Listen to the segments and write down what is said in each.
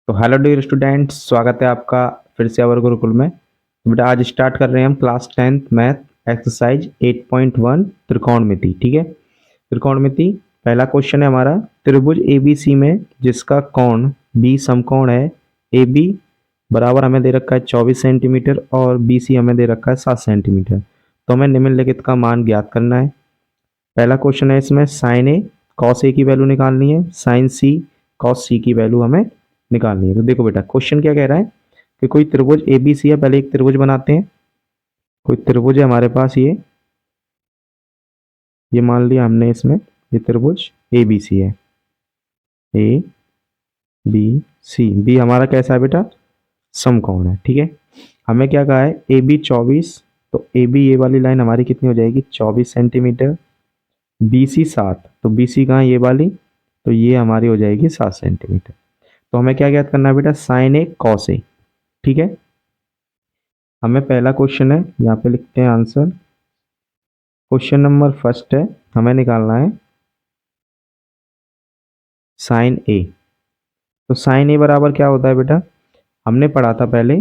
तो hello dear students, स्वागत है आपका फिर से अवर गुरुकुल में। तो बेटा आज स्टार्ट कर रहे हैं हम क्लास 10th मैथ एक्सरसाइज 8.1 त्रिकोणमिति। ठीक है, त्रिकोणमिति पहला क्वेश्चन है हमारा। त्रिभुज एबीसी में जिसका कोण बी समकोण है, ए बी बराबर हमें दे रखा है 24 सेंटीमीटर और बी सी हमें दे रखा है 7 सेंटीमीटर। तो हमें निम्नलिखित का मान ज्ञात करना है। पहला क्वेश्चन है इसमें साइन ए कॉस ए की वैल्यू निकालनी है, साइन सी कॉस सी की वैल्यू हमें निकालनी है। तो देखो बेटा क्वेश्चन क्या कह रहा है कि कोई त्रिभुज एबीसी है। पहले एक त्रिभुज बनाते हैं। कोई त्रिभुज है हमारे पास, ये मान लिया हमने इसमें, ये त्रिभुज एबीसी है। ए बी सी, बी हमारा कैसा है बेटा, समकोण है। ठीक है, हमें क्या कहा है, ए बी 24, तो ए बी ये वाली लाइन हमारी कितनी हो जाएगी 24 सेंटीमीटर, बी सी 7, तो बी सी कहाँ ये वाली, तो ये हमारी हो जाएगी 7 सेंटीमीटर। तो हमें क्या ज्ञात करना है बेटा, साइन ए कॉस ए। ठीक है, हमें पहला क्वेश्चन है, यहाँ पे लिखते हैं आंसर। क्वेश्चन नंबर फर्स्ट है, हमें निकालना है साइन ए। तो साइन ए बराबर क्या होता है बेटा, हमने पढ़ा था पहले,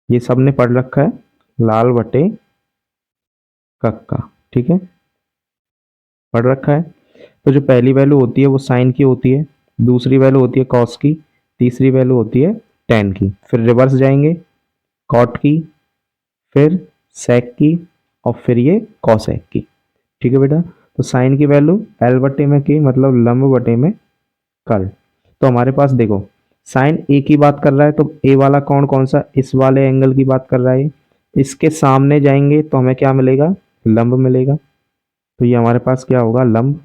ये सबने पढ़ रखा है, लाल बटे कक्का। ठीक है, पढ़ रखा है। तो जो पहली वैल्यू होती है वो साइन की होती है, दूसरी वैल्यू होती है कॉस की, तीसरी वैल्यू होती है टेन की। फिर रिवर्स जाएंगे, कॉट की, फिर सेक की, और फिर ये कॉसेक की। ठीक है बेटा, तो साइन की वैल्यू एल बटे में की, मतलब लंब बटे में कर्ण। तो हमारे पास देखो, साइन ए की बात कर रहा है, तो ए वाला कौन कौन सा, इस वाले एंगल की बात कर रहा है। इसके सामने जाएंगे तो हमें क्या मिलेगा, लंब मिलेगा। तो ये हमारे पास क्या होगा, लंब।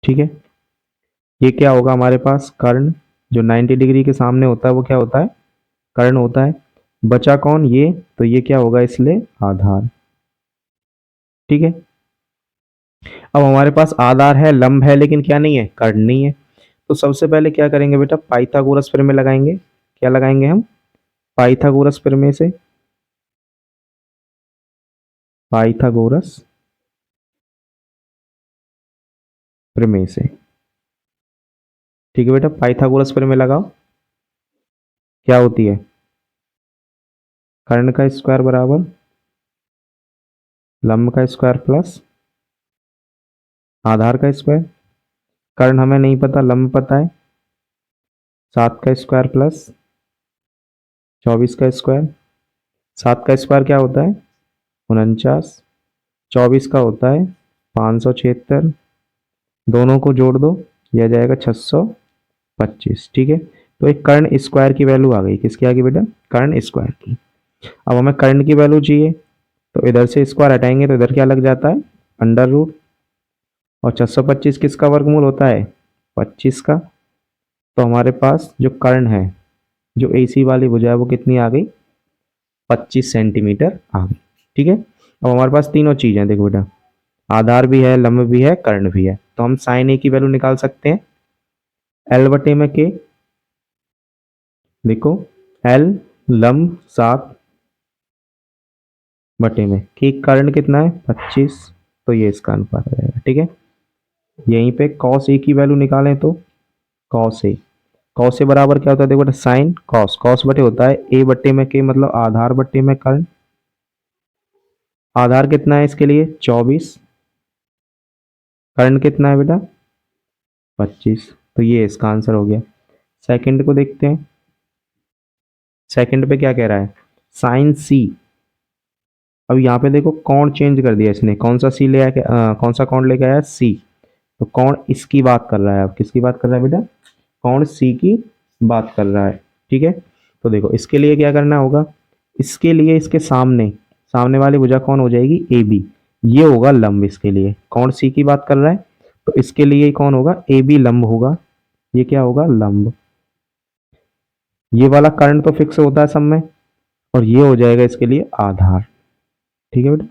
ठीक है, ये क्या होगा हमारे पास, कर्ण। जो 90 डिग्री के सामने होता है वो क्या होता है, कर्ण होता है। बचा कौन, ये, तो ये क्या होगा इसलिए आधार। ठीक है, अब हमारे पास आधार है, लंब है, लेकिन क्या नहीं है, कर्ण नहीं है। तो सबसे पहले क्या करेंगे बेटा, पाइथागोरस प्रमेय लगाएंगे। क्या लगाएंगे हम, पाइथागोरस प्रमेय से, पाइथागोरस प्रमेय से। ठीक है बेटा, पाइथागोरस प्रमेय लगाओ। क्या होती है, कर्ण का स्क्वायर बराबर लंब का स्क्वायर प्लस आधार का स्क्वायर। कर्ण हमें नहीं पता, लंब पता है, 7 का स्क्वायर प्लस 24 का स्क्वायर। 7 का स्क्वायर क्या होता है 49, 24 का होता है 576, दोनों को जोड़ दो, यह जाएगा 625। ठीक है, तो एक कर्ण स्क्वायर की वैल्यू आ गई, किसकी आ गई बेटा, कर्ण स्क्वायर की। अब हमें कर्ण की वैल्यू चाहिए, तो इधर से स्क्वायर हटाएंगे तो इधर क्या लग जाता है, अंडर रूट। और 625 किसका वर्गमूल होता है, 25 का। तो हमारे पास जो कर्ण है, जो एसी वाली भुजा है, वो कितनी आ गई, 25 सेंटीमीटर आ गई। ठीक है, अब हमारे पास तीनों चीजें देखो बेटा, आधार भी है, लंब भी है, कर्ण भी है। तो हम साइन ए की वैल्यू निकाल सकते हैं, एल बटे में के। देखो, एल लंब 7 बटे में के, कर्ण कितना है 25, तो ये इसका अनुपात आ जाएगा। ठीक है, यहीं पे कॉस ए की वैल्यू निकालें तो कॉस ए, कॉस ए बराबर क्या होता है, देखो बेटा साइन कॉस, कॉस बटे होता है ए बटे में के, मतलब आधार बटे में कर्ण। आधार कितना है इसके लिए 24, कर्ण कितना है बेटा 25, तो ये इसका आंसर हो गया। सेकंड को देखते हैं, सेकंड पे क्या कह रहा है, साइन सी। अब यहाँ पे देखो कोण चेंज कर दिया इसने, कौन सा सी ले आया, कौन सा कोण लेके आया, सी। तो कोण इसकी बात कर रहा है, अब किसकी बात कर रहा है बेटा, कोण सी की बात कर रहा है। ठीक है, तो देखो इसके लिए क्या करना होगा, इसके लिए इसके सामने, सामने वाली भुजा कौन हो जाएगी, ए बी, ये होगा लंब इसके लिए। कोण सी की बात कर रहा है, तो इसके लिए कौन होगा, ए बी लंब होगा, ये क्या होगा, लंब। ये वाला करंट तो फिक्स होता है सब में, और ये हो जाएगा इसके लिए आधार। ठीक है बेटा,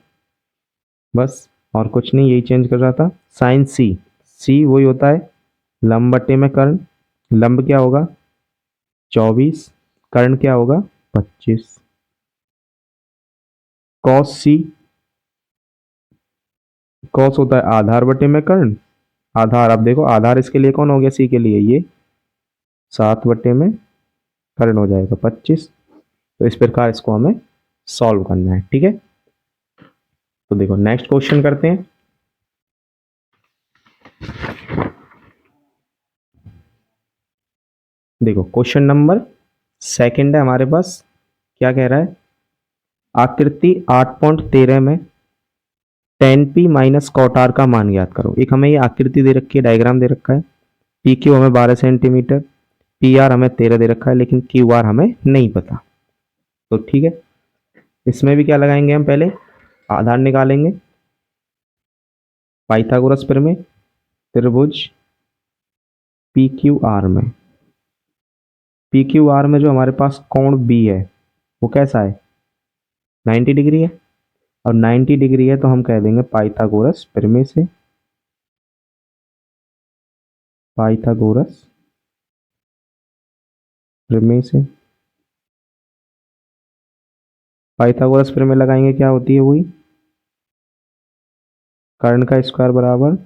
बस और कुछ नहीं, यही चेंज कर रहा था। साइन सी, सी वही होता है लंब बटे में कर्ण, लंब क्या होगा 24, कर्ण क्या होगा 25। कॉस सी, कॉस होता है आधार बटे में कर्ण, आधार, अब देखो आधार इसके लिए कौन हो गया, सी के लिए ये, 7/में कर्ण हो जाएगा 25। तो इस प्रकार इसको हमें सॉल्व करना है। ठीक है, तो देखो नेक्स्ट क्वेश्चन करते हैं। देखो क्वेश्चन नंबर सेकंड है हमारे पास। क्या कह रहा है, आकृति 8.13 में tan p minus cot R का मान ज्ञात करो। एक हमें ये आकृति दे रखी है, डायग्राम दे रखा है। पी क्यू हमें 12 सेंटीमीटर, पी आर हमें 13 दे रखा है, लेकिन क्यू आर हमें नहीं पता। तो ठीक है, इसमें भी क्या लगाएंगे हम, पहले आधार निकालेंगे। पाइथागोरस प्रमेय, त्रिभुज पी क्यू आर में, पी क्यू आर में जो हमारे पास कोण बी है वो कैसा है, 90 डिग्री है। और 90 डिग्री है तो हम कह देंगे पाइथागोरस प्रमेय से, पाइथागोरस प्रमेय से पाइथागोरस प्रमेय लगाएंगे, क्या होती है वही, कर्ण का स्क्वायर बराबर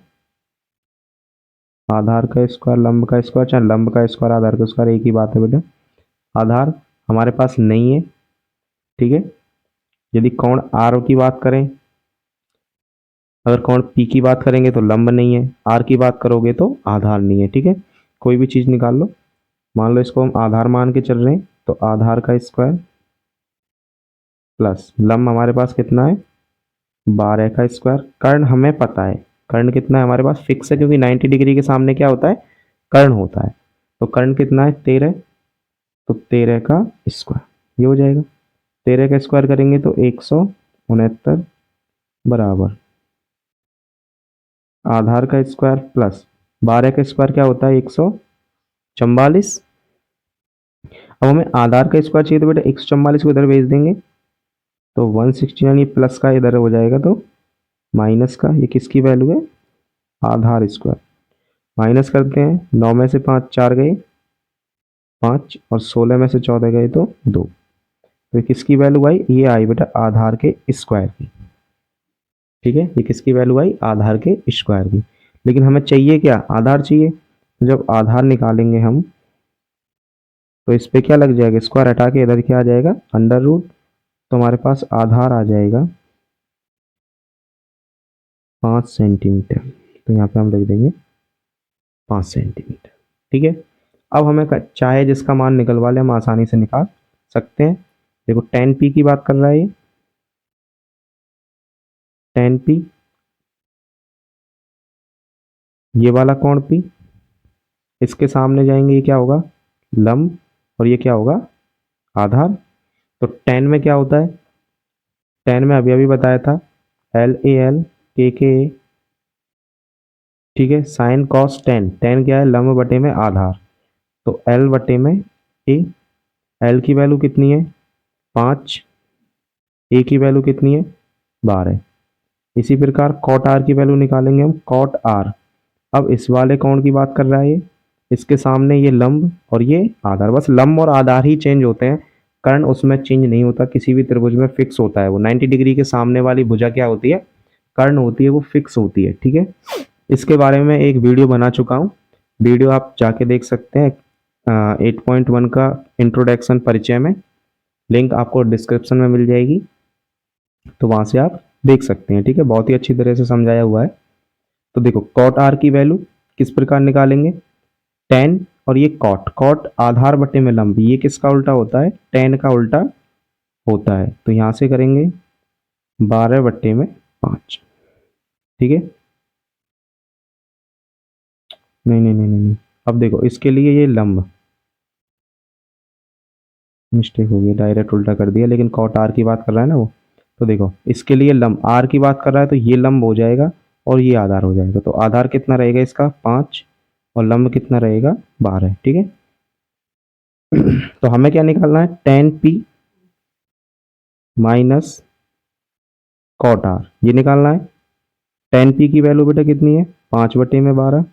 आधार का स्क्वायर लंब का स्क्वायर, चाहे लंब का स्क्वायर आधार का स्क्वायर, एक ही बात है बेटा। आधार हमारे पास नहीं है। ठीक है, यदि कोण आर की बात करें, अगर कोण पी की बात करेंगे तो लंब नहीं है, आर की बात करोगे तो आधार नहीं है। ठीक है, कोई भी चीज निकाल लो। मान लो इसको हम आधार मान के चल रहे हैं, तो आधार का स्क्वायर प्लस लंब हमारे पास कितना है 12 का स्क्वायर। कर्ण हमें पता है, कर्ण कितना है हमारे पास फिक्स है, क्योंकि 90 डिग्री के सामने क्या होता है, कर्ण होता है। तो कर्ण कितना है 13, तो 13 का स्क्वायर ये हो जाएगा। 13 का स्क्वायर करेंगे तो 169 बराबर आधार का स्क्वायर प्लस 12 का स्क्वायर क्या होता है 144। अब हमें आधार का स्क्वायर चाहिए, तो बेटा 144 को इधर भेज देंगे, तो 169 ये प्लस का इधर हो जाएगा, तो माइनस का, ये किसकी वैल्यू है, आधार स्क्वायर। माइनस करते हैं, 9 में से 5 4 गए 5, और 16 में से 14 गए तो 2। तो ये किसकी वैल्यू आई, ये आई बेटा आधार के स्क्वायर की। ठीक है, ये किसकी वैल्यू आई, आधार के स्क्वायर की। लेकिन हमें चाहिए क्या, आधार चाहिए। तो जब आधार निकालेंगे हम, तो इस पे क्या लग जाएगा, स्क्वायर हटा के इधर क्या आ जाएगा, अंडर रूट। तो हमारे पास आधार आ जाएगा 5 सेंटीमीटर। तो यहाँ पे हम लिख देंगे 5 सेंटीमीटर। ठीक है, अब हमें चाहे जिसका मान निकलवा ले हम आसानी से निकाल सकते हैं। देखो tan p की बात कर रहा है ये, tan p ये वाला कोण p, इसके सामने जाएंगे, ये क्या होगा लंब, और ये क्या होगा आधार। तो tan में क्या होता है, tan में अभी अभी बताया था एल ए एल के ए। ठीक है, साइन कॉस tan, tan क्या है लंब बटे में आधार, तो एल बटे में ए। एल की वैल्यू कितनी है 5, ए की वैल्यू कितनी है 12। इसी प्रकार कॉट आर की वैल्यू निकालेंगे हम, कॉट आर। अब इस वाले कोण की बात कर रहा है ये, इसके सामने ये लंब और ये आधार, बस लंब और आधार ही चेंज होते हैं, कर्ण उसमें चेंज नहीं होता। किसी भी त्रिभुज में फिक्स होता है वो, 90 डिग्री के सामने वाली भुजा क्या होती है, कर्ण होती है, वो फिक्स होती है। ठीक है, इसके बारे में एक वीडियो बना चुका हूँ, वीडियो आप जाके देख सकते हैं। 8.1 का इंट्रोडक्शन परिचय में, लिंक आपको डिस्क्रिप्शन में मिल जाएगी, तो वहां से आप देख सकते हैं। ठीक है, बहुत ही अच्छी तरह से समझाया हुआ है। तो देखो कॉट आर की वैल्यू किस प्रकार निकालेंगे, tan और ये कॉट, कॉट आधार बटे में लंब, ये किसका उल्टा होता है, tan का उल्टा होता है। तो यहां से करेंगे 12/5। ठीक है, नहीं नहीं नहीं नहीं, अब देखो इसके लिए ये लंब, मिस्टेक हो गई, डायरेक्ट उल्टा कर दिया, लेकिन कॉट आर की बात कर रहा है ना वो। तो देखो इसके लिए लंब आर की बात कर रहा है, तो ये लंब हो जाएगा और ये आधार हो जाएगा। तो आधार कितना रहेगा इसका 5, और लंब कितना रहेगा 12। ठीक है, तो हमें क्या निकालना है, tan p minus cot R, ये निकालना है। tan p की वैल्यू बेटा कितनी है 5/12,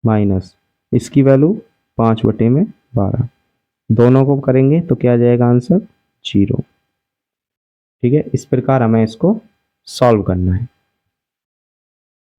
माइनस इसकी वैल्यू 5/12, दोनों को करेंगे तो क्या आ जाएगा आंसर 0। ठीक है, इस प्रकार हमें इसको सॉल्व करना है।